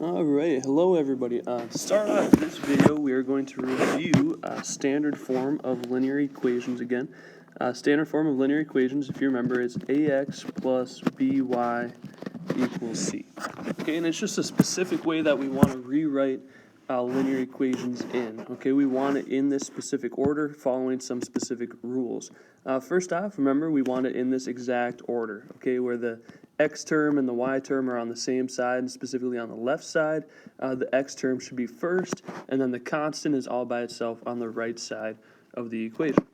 Alright, hello everybody. To start off this video, we are going to review standard form of linear equations again. Standard form of linear equations, if you remember, is ax plus by equals c. Okay, and it's just a specific way that we want to rewrite linear equations in. Okay, we want it in this specific order, following some specific rules. First off, remember, we want it in this exact order, okay, where the x term and the y term are on the same side, and specifically on the left side. The x term should be first, and then the constant is all by itself on the right side of the equation.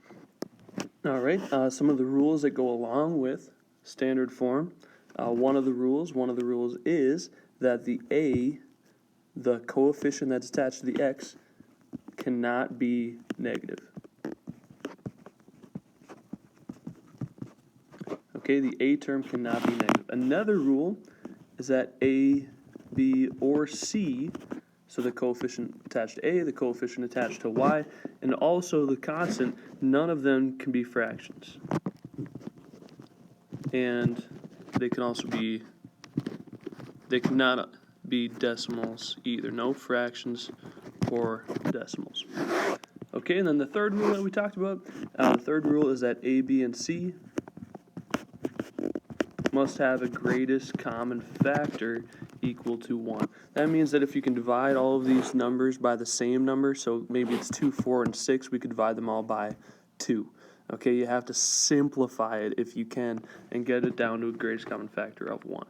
All right, some of the rules that go along with standard form. One of the rules is that the coefficient that's attached to the x, cannot be negative. Okay, the a term cannot be negative. Another rule is that a, b, or c, so the coefficient attached to a, the coefficient attached to y, and also the constant, none of them can be fractions. And they cannot be decimals either, no fractions or decimals. Okay, and then the third rule that we talked about, the third rule is that a, b, and c must have a greatest common factor equal to 1. That means that if you can divide all of these numbers by the same number, so maybe it's 2, 4, and 6, we could divide them all by 2. Okay, you have to simplify it if you can and get it down to a greatest common factor of 1.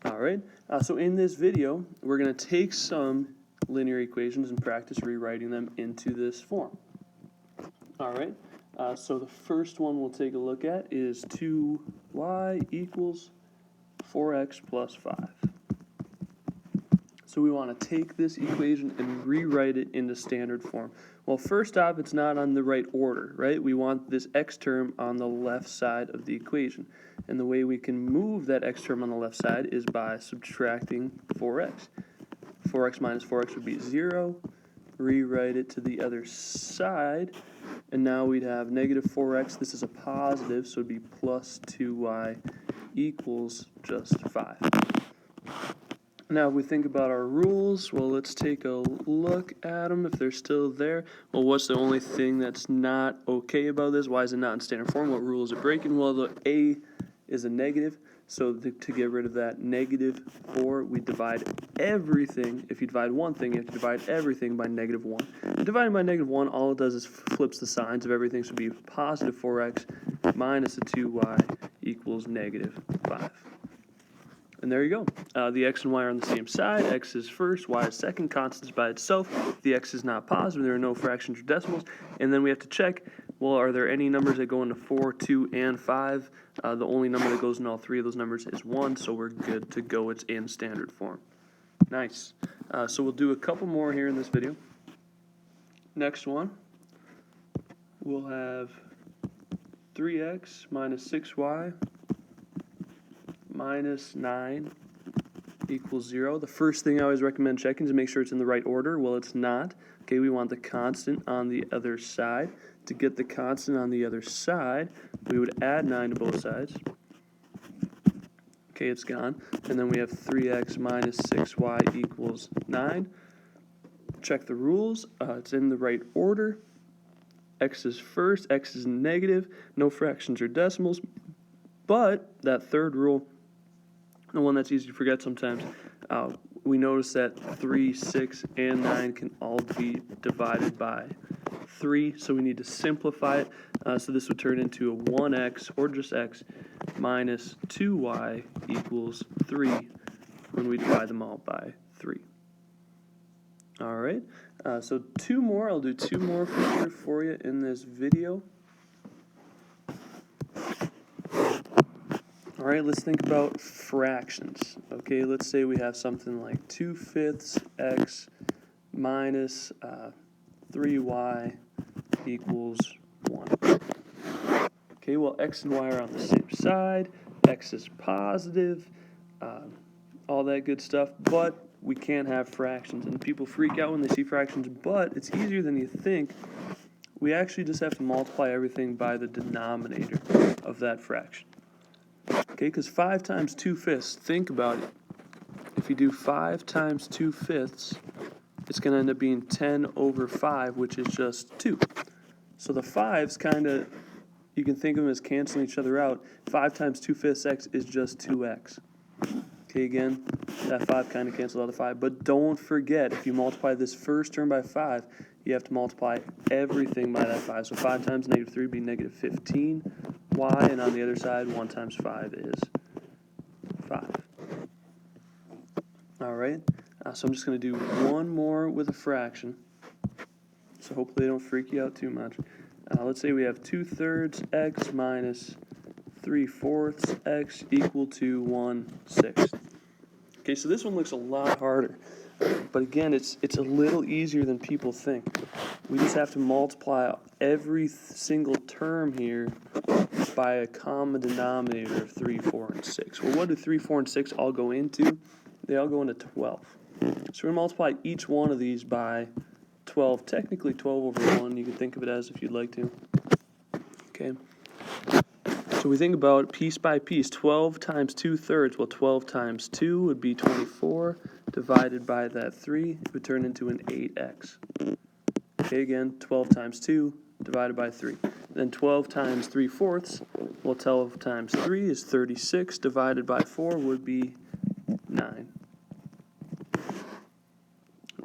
Alright, so in this video, we're going to take some linear equations and practice rewriting them into this form. Alright. So the first one we'll take a look at is 2y equals 4x plus 5. So we want to take this equation and rewrite it into standard form. Well, first off, it's not on the right order, right? We want this x term on the left side of the equation. And the way we can move that x term on the left side is by subtracting 4x. 4x minus 4x would be 0. Rewrite it to the other side, and now we'd have negative 4x. This is a positive, so it'd be plus 2y equals just 5. Now, if we think about our rules, well, let's take a look at them if they're still there. Well, what's the only thing that's not okay about this? Why is it not in standard form? What rule is it breaking? Well, the a is a negative. So to get rid of that negative 4, we divide everything. If you divide one thing, you have to divide everything by negative 1. And dividing by negative 1, all it does is flips the signs of everything. So it would be positive 4x minus a 2y equals negative 5. And there you go. The x and y are on the same side. X is first, y is second. Constant is by itself. The x is not positive. There are no fractions or decimals. And then we have to check, well, are there any numbers that go into 4, 2, and 5? The only number that goes in all three of those numbers is 1, so we're good to go. It's in standard form. Nice. So we'll do a couple more here in this video. Next one, we'll have 3x minus 6y minus 9 equals 0. The first thing I always recommend checking is to make sure it's in the right order. Well, it's not. Okay, we want the constant on the other side. To get the constant on the other side, we would add 9 to both sides. Okay, it's gone. And then we have 3x minus 6y equals 9. Check the rules. It's in the right order. X is first, x is negative, no fractions or decimals. But that third rule, the one that's easy to forget sometimes, we notice that 3, 6, and 9 can all be divided by 3, so we need to simplify it. So this would turn into a 1x, or just x, minus 2y equals 3 when we divide them all by 3. All right, so two more. I'll do two more for you in this video. All right, let's think about fractions. Okay, let's say we have something like 2/5 x minus 3y equals 1. Okay, well, x and y are on the same side. X is positive, all that good stuff, but we can't have fractions. And people freak out when they see fractions, but it's easier than you think. We actually just have to multiply everything by the denominator of that fraction. Okay, because 5 times 2/5, think about it. If you do 5 times 2/5, it's going to end up being 10 over 5, which is just 2. So the 5's kind of, you can think of them as canceling each other out. 5 times 2/5 x is just 2x. Okay, again, that 5 kind of cancels out the 5. But don't forget, if you multiply this first term by 5, you have to multiply everything by that 5. So 5 times -3 would be -15y, and on the other side, 1 times 5 is 5. All right, so I'm just going to do one more with a fraction. So hopefully they don't freak you out too much. Let's say we have 2/3 x minus 3/4 x equal to 1/6. Okay, so this one looks a lot harder. But again, it's a little easier than people think. We just have to multiply every single term here by a common denominator of 3, 4, and 6. Well, what do 3, 4, and 6 all go into? They all go into 12. So we're going to multiply each one of these by 12. Technically 12 over 1, you can think of it as if you'd like to. Okay. So we think about piece by piece. 12 times 2/3, well, 12 times 2 would be 24. Divided by that 3, it would turn into an 8x. Okay, again, 12 times 2 divided by 3. Then 12 times 3/4, well, 12 times 3 is 36. Divided by 4 would be 9.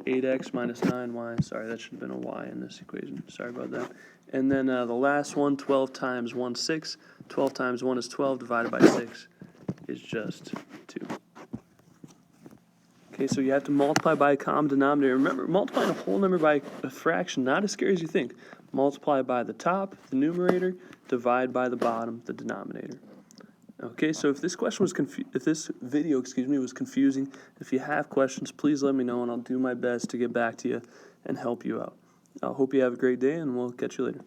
8x minus 9y. Sorry, that should have been a y in this equation. Sorry about that. And then the last one, 12 times 1, 6. 12 times 1 is 12. Divided by 6 is just 2. Okay, so you have to multiply by a common denominator. Remember, multiplying a whole number by a fraction, not as scary as you think. Multiply by the top, the numerator, divide by the bottom, the denominator. Okay, so if this question was if this video, was confusing, if you have questions, please let me know and I'll do my best to get back to you and help you out. I hope you have a great day and we'll catch you later.